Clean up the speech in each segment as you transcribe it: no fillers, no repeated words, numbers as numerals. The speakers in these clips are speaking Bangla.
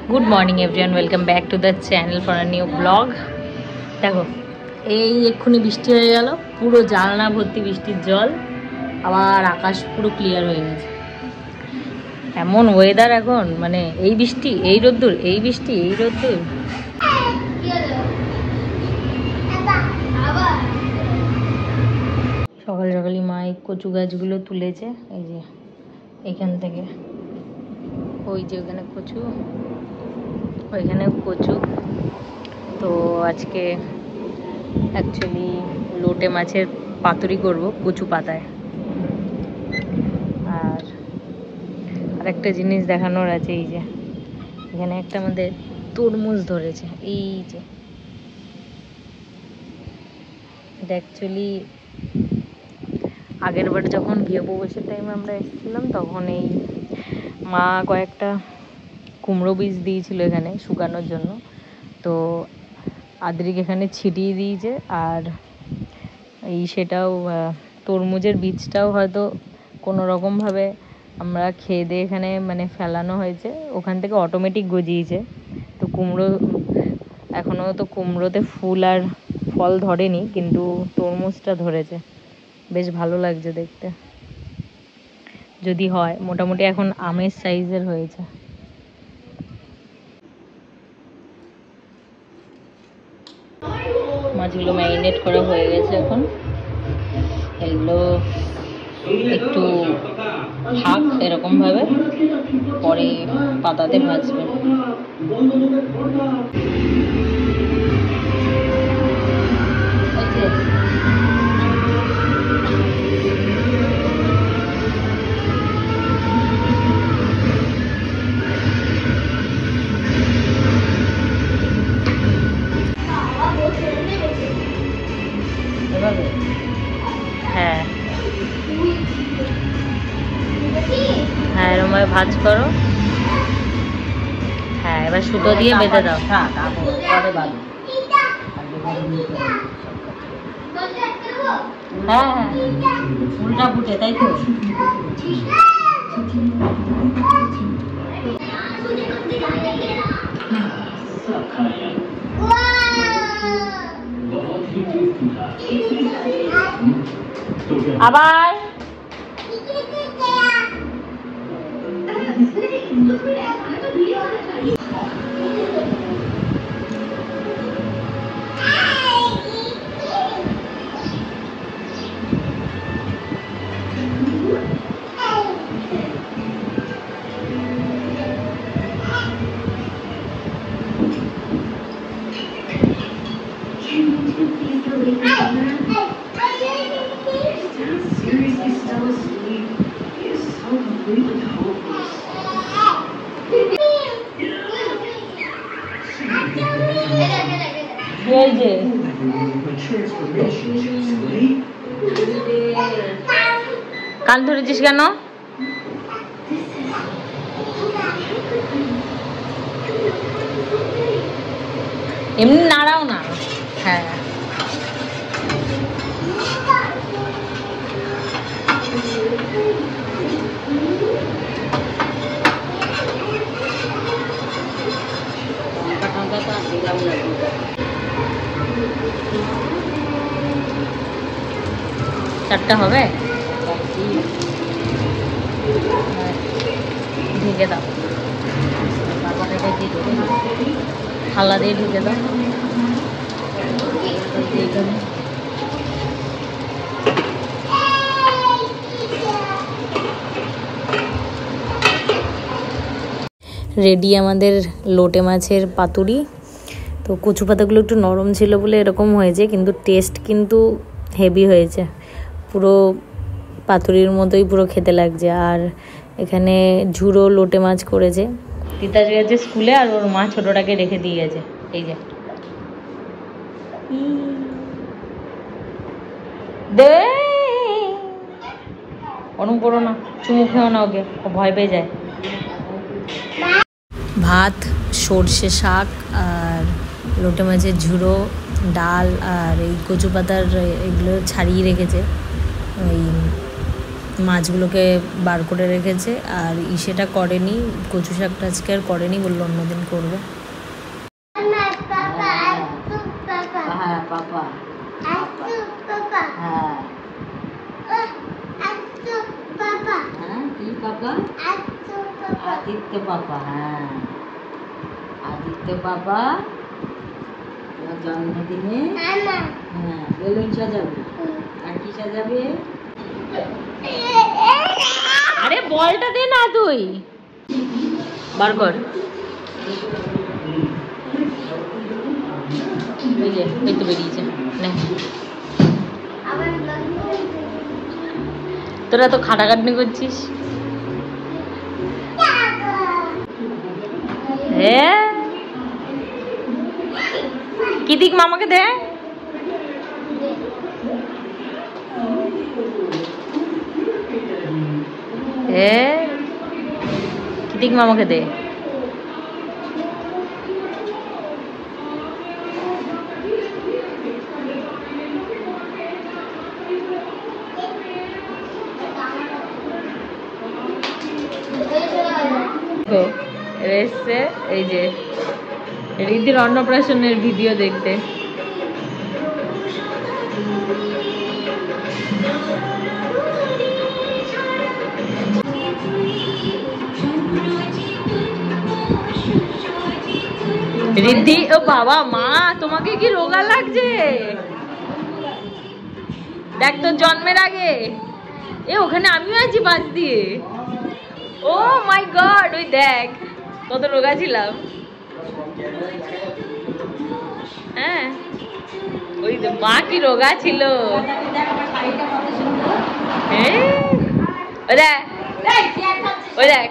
Good morning everyone, welcome back to the channel for a new blog. দেখো, এই এক্ষুনি বৃষ্টি হয়ে গেল, পুরো জানলা ভর্তি বৃষ্টির জল, আবার আকাশ পুরো ক্লিয়ার হয়ে গেছে। এমন ওয়েদার এখন, মানে এই বৃষ্টি এই রোদ্দুর, এই বৃষ্টি এই রোদ্দুর। সকাল সকালই মা এই কচু গাছগুলো তুলেছে, এই যে এখান থেকে, ওই যে ওখানে কচু, ওইখানে কচু। তো আজকে অ্যাকচুয়ালি লোটে মাছের পাতুরি করব কচু পাতায়। আর আরেকটা জিনিস দেখানোর আছে, এই যে এখানে একটা আমাদের তরমুজ ধরেছে, এই যে এটা অ্যাকচুয়ালি আগের বার যখন গৃহপ্রবেশের টাইমে আমরা এসেছিলাম, তখন এই মা কয়েকটা কুমড়ো বীজ দিয়েছিল এখানে শুকানোর জন্য। তো আদ্রিক এখানে ছিটিয়ে দিয়েছে, আর এই সেটাও তরমুজের বীজটাও হয়তো কোনো রকমভাবে আমরা খেয়ে দিয়ে এখানে মানে ফেলানো হয়েছে, ওখান থেকে অটোমেটিক গজিয়েছে। তো কুমড়ো এখনও তো কুমড়োতে ফুল আর ফল ধরেনি, কিন্তু তরমুজটা ধরেছে, বেশ ভালো লাগছে দেখতে। যদি হয়, মোটামুটি এখন আমের সাইজের হয়েছে। মাছগুলো ম্যারিনেট করা হয়ে গেছে, এখন এগুলো একটু থাক এরকমভাবে, পরে পাতাতে ভাজবে। হ্যাঁ হ্যাঁ, এরকমভাবে ভাজ করো। হ্যাঁ, এবার সুতো দিয়ে বেঁধে দাও। হ্যাঁ হ্যাঁ, উল্টা ফুটে, তাই তো। আবার কান ধরেছিস কেন? এমনি নাড়াও না। হ্যাঁ, চারটা হবে, ঢেকে দাও, থালা দিয়ে ঢেকে দাও। রেডি আমাদের লোটে মাছের পাতুরি। তো কচু পাতাগুলো একটু নরম ছিল বলে এরকম হয়েছে, কিন্তু টেস্ট কিন্তু হেভি হয়েছে, পুরো পাতুরির মতোই পুরো খেতে লাগছে। আর এখানে ঝুড়ো লোটে মাছ করেছে, তিতাস গেছে স্কুলে, আর ওর মা ছোটোটাকে রেখে দিয়ে গেছে। এই যে দে অনুপ করো না, চুমু খেও না, ওকে ভয় পেয়ে যায়। ভাত, সর্ষে শাক, আর লোটে মাছের ঝুড়ো, ডাল, আর এই কচু পাতার এগুলো ছাড়িয়ে রেখেছে ওই মাছগুলোকে বার করে রেখেছে। আর সেটা করেনি, কচু শাকটা আজকে আর করেনি, বললো অন্যদিন করবে। আদিত্য বাবা, হ্যাঁ আদিত্য বাবা জন্মদিনে হ্যাঁ বেলুন সাজাবে। আর কি সাজাবে? আরে বলটা দে না, তুই বার কর। এই তো বেরিয়েছে। তোরা তো খাটাখাটনি করছিস। হ্যাঁ কি দিক মামাকে দে। কি দিক মামাকে দে। এসছে এই যে রিদ্ধির অন্নপ্রাশনের ভিডিও দেখতে। রিদ্ধি, ও বাবা মা তোমাকে কি রোগা লাগছে দেখ তোর জন্মের আগে। ওখানে আমিও আছি বাস দিয়ে। ও মাই গড, ওই দেখ কত রোগা ছিলাম। হ্যাঁ ওই মা কি রোগা ছিল। ওই দেখ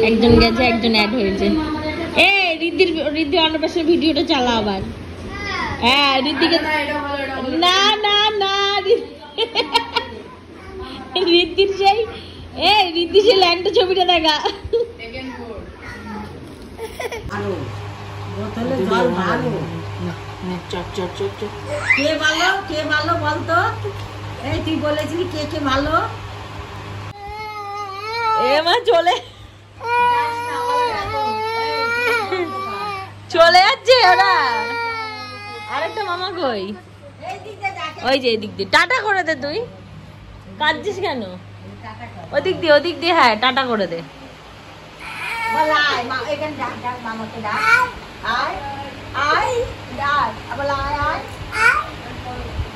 একজন গেছে, একজন অ্যাড হয়েছে। রিদ্ধি অন্নপ্রাশনের ভিডিওটা চালা আবার। হ্যাঁ রিদ্ধিকে না না না রিদ্ধির সেই রিদ্ধি সেই ল্যান্ড ছবিটা দেখা। কে ভালো বলতো? এই তুই বলেছিলি কে কে ভালো। মা চলে যাচ্ছে ওরা। আরেকটা মামা কই? ওই যে এদিক দিয়ে টাটা করে দে। তুই কাঁদছিস কেন? ওদিক দিয়ে হ্যাঁ টাটা করে দে।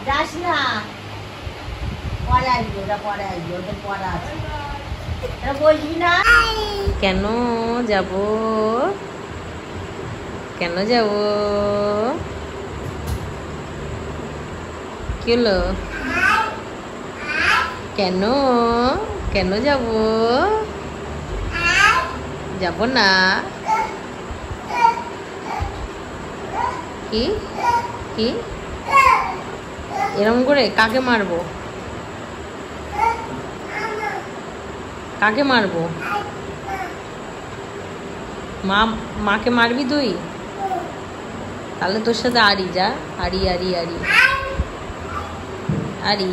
যাস না, পরে আসবি, ওরা পরে আসবে, ওদের পড়া আছে, বসবি না। কেন যাব? কেন যাব? কি হলো? কেন কেন যাব? যাব না। কি কি এরকম করে কাকে মারবো? কাকে মারবো? মাকে মারবি তুই? তাহলে তোর সাথে আরি যা। আরি আরি আরি আরি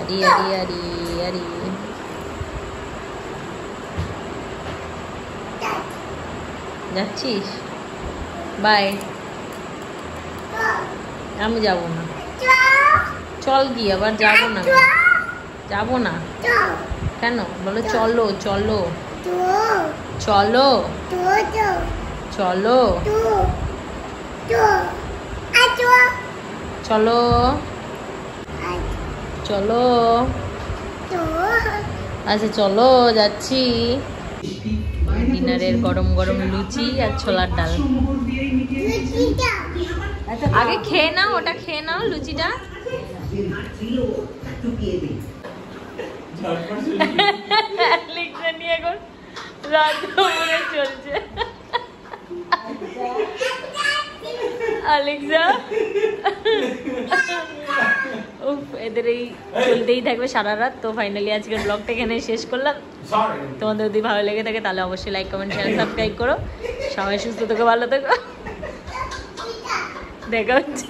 আরি আরি আরি আরি যাচ্ছিস? বাই। আমি যাব না। চল কি আবার যাবো না? যাবো না কেন? বলো চলো চলো চলো চলো চলো চলো। আচ্ছা চলো যাচ্ছি। ডিনারের গরম গরম লুচি আর ছোলার ডাল। আগে খেয়ে নাও, ওটা খেয়ে নাও লুচিটা। নিয়ে এখন রান্না চলছে। আলেক্সা এদের এই চলতেই থাকবে সারা রাত। তো ফাইনালি আজকের ব্লগটা এখানে শেষ করলাম। তোমাদের যদি ভালো লেগে থাকে তাহলে অবশ্যই লাইক কমেন্ট শেয়ার সাবস্ক্রাইব করো। সবাই সুস্থ থেকো, ভালো থেকো, দেখা হচ্ছে।